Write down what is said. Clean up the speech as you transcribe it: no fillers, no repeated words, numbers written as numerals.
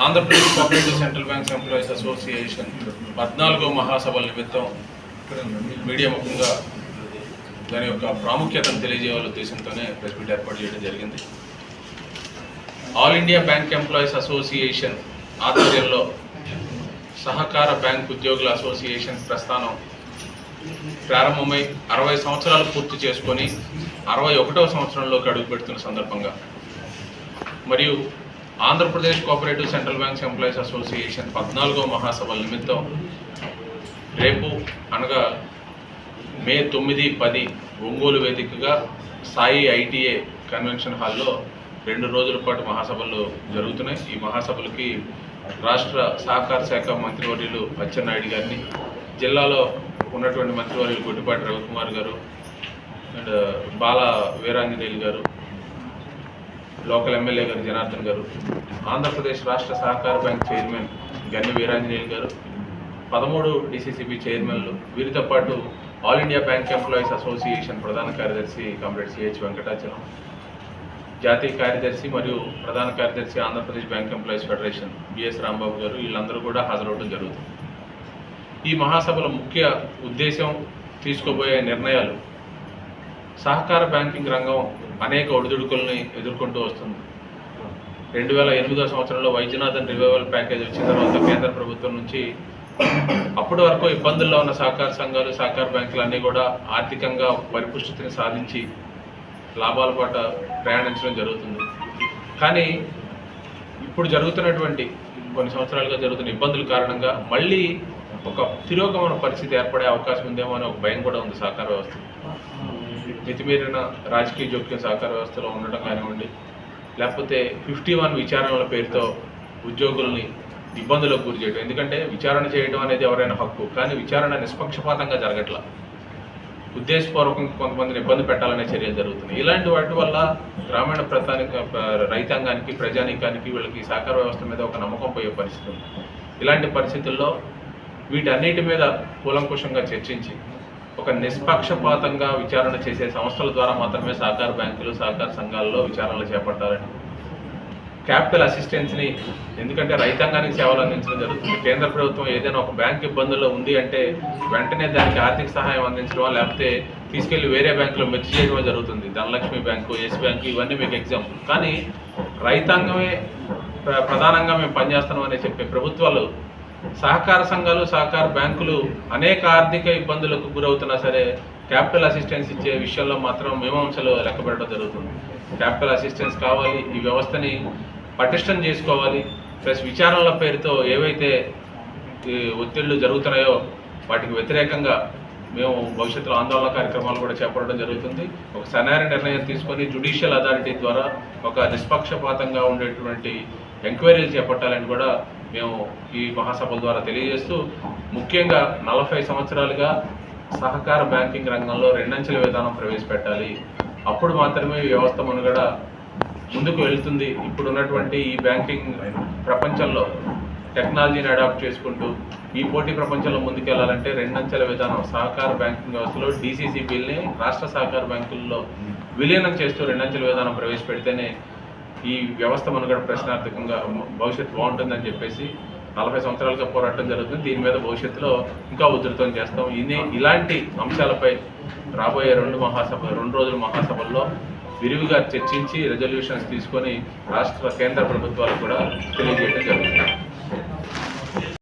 Andhra Pradesh cooperative central banks employees association 14వ మహాసభల నిమిత్తం మీడియా ముఖ్యంగా దాని యొక్క ప్రాముఖ్యతను తెలియజేయాల ఉద్దేశంతోనే ప్రెస్ మీట్ ఏర్పాటు చేయడం జరిగింది. All India bank employees association ఆధ్వర్యంలో సహకార బ్యాంక్ ఉద్యోగుల అసోసియేషన్ ప్రస్థానం ప్రారంభమై 60 సంవత్సరాలు పూర్తి చేసుకొని 61వ సంవత్సరంలోకి అడుగుపెడుతున్న సందర్భంగా మరియు Andhra Pradesh cooperative central banks employees association 14వ మహాసభల నిమిత్తం రేపు అనగా మే 9, 10 ఒంగోలు వేదికగా సాయి ఐటీఏ కన్వెన్షన్ హాల్లో 2 రోజుల పాటు మహాసభలు జరుగుతున్నాయి. ఈ మహాసభలకి రాష్ట్ర సహకార శాఖ మంత్రివర్యులు అచ్చెన్నాయుడు గారిని, జిల్లాలో ఉన్నటువంటి మంత్రివర్యులు గుడ్డిపాటి రవికుమార్ గారు అండ్ బాల వీరాంజనేయులు గారు, లోకల్ ఎమ్మెల్యే గారు జనార్దన్ గారు, ఆంధ్రప్రదేశ్ రాష్ట్ర సహకార బ్యాంక్ చైర్మన్ గన్ని వీరాంజనేయులు గారు, 13 డిసిసిబి చైర్మన్లు, వీరితో పాటు all India bank employees association ప్రధాన కార్యదర్శి కామ్రేడ్ సిహెచ్ వెంకటాచలం, జాతీయ కార్యదర్శి మరియు ప్రధాన కార్యదర్శి Andhra Pradesh bank employees federation BS Rambabu garu, వీళ్ళందరూ కూడా హాజరవడం జరుగుతుంది. ఈ మహాసభల ముఖ్య ఉద్దేశం, తీసుకోబోయే నిర్ణయాలు, సహకార బ్యాంకింగ్ రంగం అనేక ఒడిదుడుకుల్ని ఎదుర్కొంటూ వస్తుంది. 2008వ సంవత్సరంలో వైద్యనాథన్ రివైవల్ ప్యాకేజ్ వచ్చిన తర్వాత కేంద్ర ప్రభుత్వం నుంచి అప్పటి వరకు ఇబ్బందుల్లో ఉన్న సహకార సంఘాలు, సహకార బ్యాంకులు అన్నీ కూడా ఆర్థికంగా పరిపుష్టిని సాధించి లాభాల పాట ప్రయాణించడం జరుగుతుంది. కానీ ఇప్పుడు జరుగుతున్నటువంటి కొన్ని సంవత్సరాలుగా జరుగుతున్న ఇబ్బందుల కారణంగా మళ్ళీ ఒక తిరోగమన పరిస్థితి ఏర్పడే అవకాశం ఉందేమో అనే ఒక భయం కూడా ఉంది సహకార వ్యవస్థ. మితిమీరిన రాజకీయ జోక్యం సహకార వ్యవస్థలో ఉండడం కానివ్వండి, లేకపోతే 51 విచారణల పేరుతో ఉద్యోగుల్ని ఇబ్బందులకు గురి చేయడం. ఎందుకంటే విచారణ చేయడం అనేది ఎవరైనా హక్కు, కానీ విచారణ నిష్పక్షపాతంగా జరగట్లా, ఉద్దేశపూర్వకంగా కొంతమందిని ఇబ్బంది పెట్టాలనే చర్యలు జరుగుతున్నాయి. ఇలాంటి వాటి వల్ల గ్రామీణ రైతాంగానికి, ప్రజానీకానికి, వీళ్ళకి సహకార వ్యవస్థ మీద ఒక నమ్మకం పోయే పరిస్థితి ఉంది. ఇలాంటి పరిస్థితుల్లో వీటన్నిటి మీద కూలంకుషంగా చర్చించి ఒక నిష్పక్షపాతంగా విచారణ చేసే సంస్థల ద్వారా మాత్రమే సహకార బ్యాంకులు, సహకార సంఘాలలో విచారణలు చేపట్టాలని, క్యాపిటల్ అసిస్టెన్స్ని, ఎందుకంటే రైతాంగానికి సేవలు అందించడం జరుగుతుంది. కేంద్ర ప్రభుత్వం ఏదైనా ఒక బ్యాంక్ ఇబ్బందుల్లో ఉంది అంటే వెంటనే దానికి ఆర్థిక సహాయం అందించడమో లేకపోతే తీసుకెళ్లి వేరే బ్యాంకులో మెర్జ్ చేయడమో జరుగుతుంది. ధనలక్ష్మి బ్యాంకు, ఎస్ బ్యాంకు, ఇవన్నీ మీకు ఎగ్జాంపుల్. కానీ రైతాంగమే ప్రధానంగా మేము పనిచేస్తున్నాం అని చెప్పే ప్రభుత్వాలు, సహకార సంఘాలు, సహకార బ్యాంకులు అనేక ఆర్థిక ఇబ్బందులకు గురవుతున్నా సరే క్యాపిటల్ అసిస్టెన్స్ ఇచ్చే విషయంలో మాత్రం మీమాంసలు లెక్కబెట్టడం జరుగుతుంది. క్యాపిటల్ అసిస్టెన్స్ కావాలి, ఈ వ్యవస్థని పటిష్టం చేసుకోవాలి, ప్లస్ విచారణల పేరుతో ఏవైతే ఒత్తిళ్లు జరుగుతున్నాయో వాటికి వ్యతిరేకంగా మేము భవిష్యత్తులో ఆందోళన కార్యక్రమాలు కూడా చేపట్టడం జరుగుతుంది. ఒక సరైన నిర్ణయం తీసుకొని జ్యుడిషియల్ అథారిటీ ద్వారా ఒక నిష్పక్షపాతంగా ఉండేటువంటి ఎంక్వైరీలు చేపట్టాలని కూడా మేము ఈ మహాసభల ద్వారా తెలియజేస్తూ, ముఖ్యంగా 40 సంవత్సరాలుగా సహకార బ్యాంకింగ్ రంగంలో 2 అంచెల విధానం ప్రవేశపెట్టాలి. అప్పుడు మాత్రమే ఈ వ్యవస్థ మనుగడ ముందుకు వెళ్తుంది. ఇప్పుడున్నటువంటి ఈ బ్యాంకింగ్ ప్రపంచంలో టెక్నాలజీని అడాప్ట్ చేసుకుంటూ ఈ పోటీ ప్రపంచంలో ముందుకెళ్లాలంటే 2 అంచెల విధానం, సహకార బ్యాంకింగ్ వ్యవస్థలో డీసీసీబీల్ని రాష్ట్ర సహకార బ్యాంకుల్లో విలీనం చేస్తూ 2 అంచెల విధానం ప్రవేశపెడితేనే ఈ వ్యవస్థ మనుగడ ప్రశ్నార్థకంగా భవిష్యత్తు బాగుంటుందని చెప్పేసి 40 సంవత్సరాలుగా పోరాటం జరుగుతుంది. దీని మీద భవిష్యత్తులో ఇంకా ఉధృతం చేస్తాం. ఇలాంటి అంశాలపై రాబోయే 2 రోజుల మహాసభల్లో విరివిగా చర్చించి రెజల్యూషన్స్ తీసుకొని రాష్ట్ర కేంద్ర ప్రభుత్వాలకు కూడా తెలియజేయడం జరుగుతుంది.